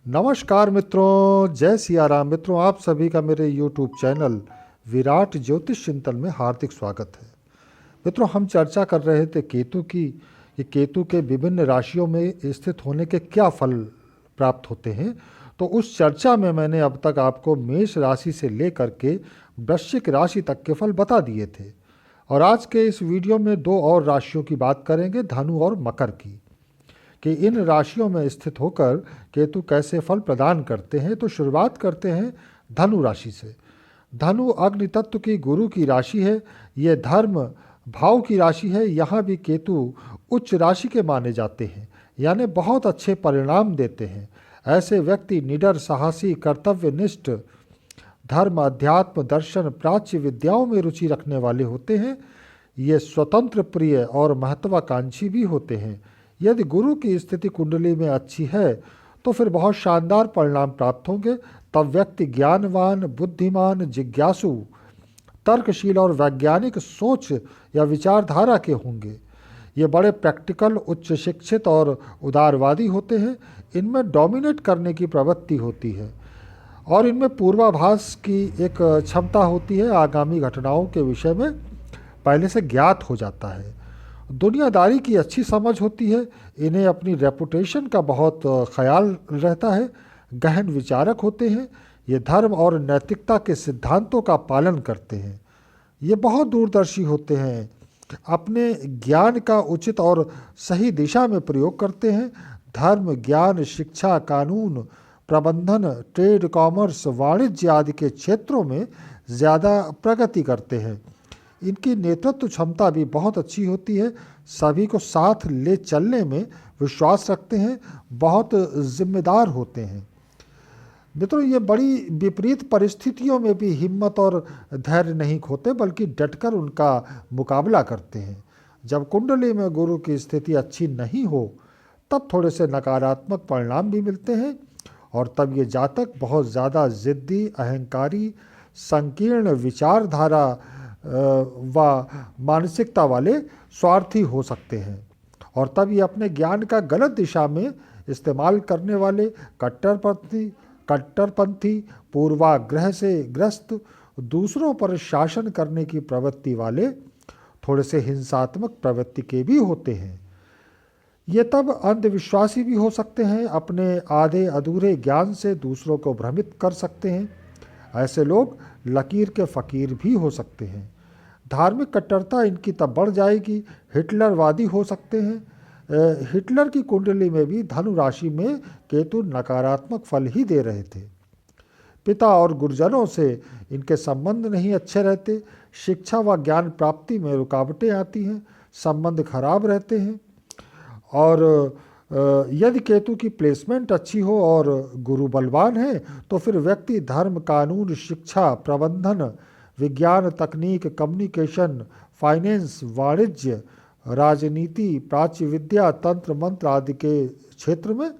नमस्कार मित्रों, जय सिया राम। मित्रों, आप सभी का मेरे YouTube चैनल विराट ज्योतिष चिंतन में हार्दिक स्वागत है। मित्रों, हम चर्चा कर रहे थे केतु की, कि केतु के विभिन्न राशियों में स्थित होने के क्या फल प्राप्त होते हैं। तो उस चर्चा में मैंने अब तक आपको मेष राशि से लेकर के वृश्चिक राशि तक के फल बता दिए थे। और आज के इस वीडियो में दो और राशियों की बात करेंगे, धनु और मकर की, कि इन राशियों में स्थित होकर केतु कैसे फल प्रदान करते हैं। तो शुरुआत करते हैं धनु राशि से। धनु अग्नि तत्व की गुरु की राशि है। ये धर्म भाव की राशि है। यहाँ भी केतु उच्च राशि के माने जाते हैं, यानी बहुत अच्छे परिणाम देते हैं। ऐसे व्यक्ति निडर, साहसी, कर्तव्यनिष्ठ, धर्म, अध्यात्म, दर्शन, प्राच्य विद्याओं में रुचि रखने वाले होते हैं। ये स्वतंत्र प्रिय और महत्वाकांक्षी भी होते हैं। यदि गुरु की स्थिति कुंडली में अच्छी है तो फिर बहुत शानदार परिणाम प्राप्त होंगे। तब व्यक्ति ज्ञानवान, बुद्धिमान, जिज्ञासु, तर्कशील और वैज्ञानिक सोच या विचारधारा के होंगे। ये बड़े प्रैक्टिकल, उच्च शिक्षित और उदारवादी होते हैं। इनमें डोमिनेट करने की प्रवृत्ति होती है और इनमें पूर्वाभास की एक क्षमता होती है। आगामी घटनाओं के विषय में पहले से ज्ञात हो जाता है। दुनियादारी की अच्छी समझ होती है। इन्हें अपनी रेपुटेशन का बहुत ख्याल रहता है। गहन विचारक होते हैं। ये धर्म और नैतिकता के सिद्धांतों का पालन करते हैं। ये बहुत दूरदर्शी होते हैं। अपने ज्ञान का उचित और सही दिशा में प्रयोग करते हैं। धर्म, ज्ञान, शिक्षा, कानून, प्रबंधन, ट्रेड, कॉमर्स, वाणिज्य आदि के क्षेत्रों में ज़्यादा प्रगति करते हैं। इनकी नेतृत्व क्षमता भी बहुत अच्छी होती है। सभी को साथ ले चलने में विश्वास रखते हैं। बहुत जिम्मेदार होते हैं। मित्रों, ये बड़ी विपरीत परिस्थितियों में भी हिम्मत और धैर्य नहीं खोते, बल्कि डटकर उनका मुकाबला करते हैं। जब कुंडली में गुरु की स्थिति अच्छी नहीं हो तब थोड़े से नकारात्मक परिणाम भी मिलते हैं। और तब ये जातक बहुत ज़्यादा जिद्दी, अहंकारी, संकीर्ण विचारधारा व मानसिकता वाले स्वार्थी हो सकते हैं। और तब ये अपने ज्ञान का गलत दिशा में इस्तेमाल करने वाले कट्टरपंथी, पूर्वाग्रह से ग्रस्त, दूसरों पर शासन करने की प्रवृत्ति वाले, थोड़े से हिंसात्मक प्रवृत्ति के भी होते हैं। ये तब अंधविश्वासी भी हो सकते हैं। अपने आधे अधूरे ज्ञान से दूसरों को भ्रमित कर सकते हैं। ऐसे लोग लकीर के फ़कीर भी हो सकते हैं। धार्मिक कट्टरता इनकी तब बढ़ जाएगी। हिटलरवादी हो सकते हैं। हिटलर की कुंडली में भी धनु राशि में केतु नकारात्मक फल ही दे रहे थे। पिता और गुरुजनों से इनके संबंध नहीं अच्छे रहते। शिक्षा व ज्ञान प्राप्ति में रुकावटें आती हैं। संबंध खराब रहते हैं। और यदि केतु की प्लेसमेंट अच्छी हो और गुरु बलवान है तो फिर व्यक्ति धर्म, कानून, शिक्षा, प्रबंधन, विज्ञान, तकनीक, कम्युनिकेशन, फाइनेंस, वाणिज्य, राजनीति, प्राच्य विद्या, तंत्र मंत्र आदि के क्षेत्र में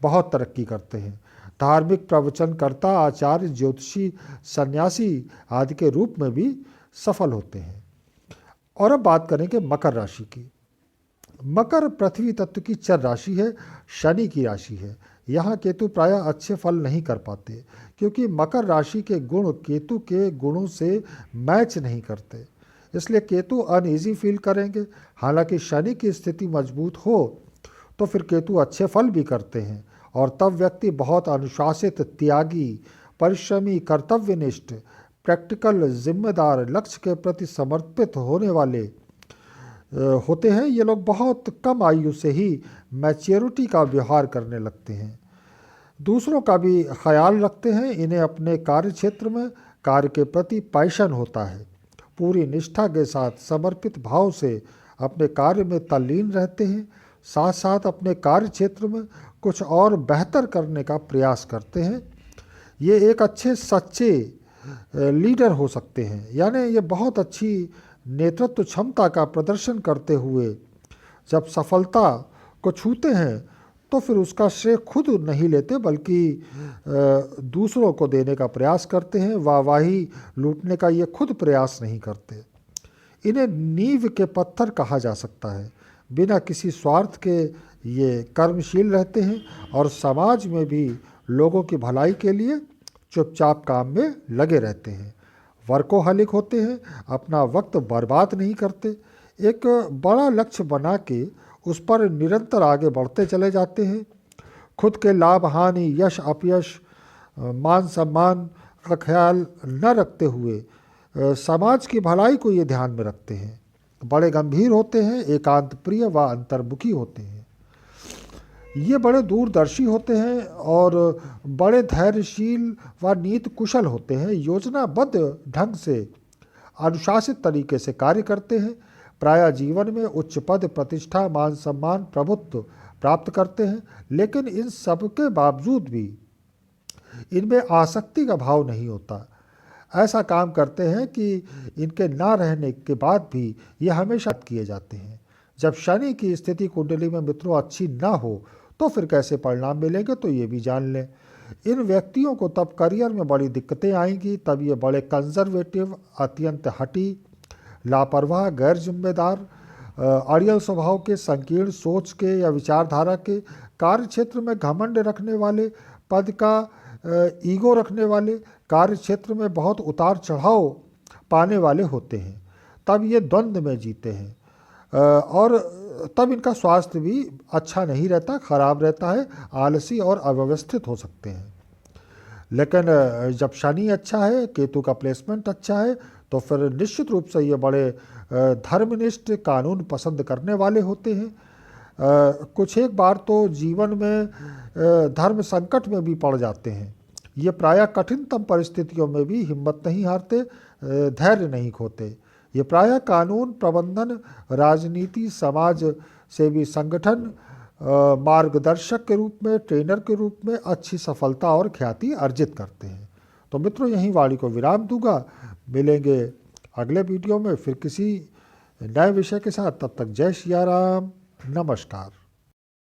बहुत तरक्की करते हैं। धार्मिक प्रवचनकर्ता, आचार्य, ज्योतिषी, सन्यासी आदि के रूप में भी सफल होते हैं। और अब बात करेंगे मकर राशि की। मकर पृथ्वी तत्व की चर राशि है, शनि की राशि है। यहाँ केतु प्रायः अच्छे फल नहीं कर पाते, क्योंकि मकर राशि के गुण केतु के गुणों से मैच नहीं करते। इसलिए केतु अनईजी फील करेंगे। हालांकि शनि की स्थिति मजबूत हो तो फिर केतु अच्छे फल भी करते हैं। और तब व्यक्ति बहुत अनुशासित, त्यागी, परिश्रमी, कर्तव्यनिष्ठ, प्रैक्टिकल, जिम्मेदार, लक्ष्य के प्रति समर्पित होने वाले होते हैं। ये लोग बहुत कम आयु से ही मैच्योरिटी का व्यवहार करने लगते हैं। दूसरों का भी ख्याल रखते हैं। इन्हें अपने कार्य क्षेत्र में कार्य के प्रति पैशन होता है। पूरी निष्ठा के साथ समर्पित भाव से अपने कार्य में तल्लीन रहते हैं। साथ साथ अपने कार्य क्षेत्र में कुछ और बेहतर करने का प्रयास करते हैं। ये एक अच्छे सच्चे लीडर हो सकते हैं। यानी ये बहुत अच्छी नेतृत्व क्षमता का प्रदर्शन करते हुए जब सफलता को छूते हैं तो फिर उसका श्रेय खुद नहीं लेते, बल्कि दूसरों को देने का प्रयास करते हैं। वाहवाही लूटने का ये खुद प्रयास नहीं करते। इन्हें नींव के पत्थर कहा जा सकता है। बिना किसी स्वार्थ के ये कर्मशील रहते हैं और समाज में भी लोगों की भलाई के लिए चुपचाप काम में लगे रहते हैं, वर्कोहलिक होते हैं, अपना वक्त बर्बाद नहीं करते, एक बड़ा लक्ष्य बना के उस पर निरंतर आगे बढ़ते चले जाते हैं, खुद के लाभ हानि, यश अपयश, मान सम्मान का ख्याल न रखते हुए समाज की भलाई को ये ध्यान में रखते हैं, बड़े गंभीर होते हैं, एकांत प्रिय व अंतर्मुखी होते हैं। ये बड़े दूरदर्शी होते हैं और बड़े धैर्यशील व नीति कुशल होते हैं, योजनाबद्ध ढंग से अनुशासित तरीके से कार्य करते हैं, प्रायः जीवन में उच्च पद, प्रतिष्ठा, मान सम्मान, प्रभुत्व प्राप्त करते हैं, लेकिन इन सब के बावजूद भी इनमें आसक्ति का भाव नहीं होता। ऐसा काम करते हैं कि इनके ना रहने के बाद भी ये हमेशा किए जाते हैं। जब शनि की स्थिति कुंडली में मित्रों अच्छी ना हो तो फिर कैसे परिणाम मिलेंगे, तो ये भी जान लें। इन व्यक्तियों को तब करियर में बड़ी दिक्कतें आएंगी, तब ये बड़े कंजर्वेटिव, अत्यंत हठी, लापरवाह, गैर जिम्मेदार, अड़ियल स्वभाव के, संकीर्ण सोच के या विचारधारा के, कार्य क्षेत्र में घमंड रखने वाले, पद का ईगो रखने वाले, कार्य क्षेत्र में बहुत उतार चढ़ाव पाने वाले होते हैं। तब ये द्वंद्व में जीते हैं और तब इनका स्वास्थ्य भी अच्छा नहीं रहता, खराब रहता है, आलसी और अव्यवस्थित हो सकते हैं। लेकिन जब शनि अच्छा है, केतु का प्लेसमेंट अच्छा है, तो फिर निश्चित रूप से ये बड़े धर्मनिष्ठ, कानून पसंद करने वाले होते हैं। कुछ एक बार तो जीवन में धर्म संकट में भी पड़ जाते हैं। ये प्रायः कठिनतम परिस्थितियों में भी हिम्मत नहीं हारते, धैर्य नहीं खोते। ये प्रायः कानून, प्रबंधन, राजनीति, समाज सेवी संगठन, मार्गदर्शक के रूप में, ट्रेनर के रूप में अच्छी सफलता और ख्याति अर्जित करते हैं। तो मित्रों, यहीं वाणी को विराम दूंगा। मिलेंगे अगले वीडियो में फिर किसी नए विषय के साथ। तब तक जय सिया राम, नमस्कार।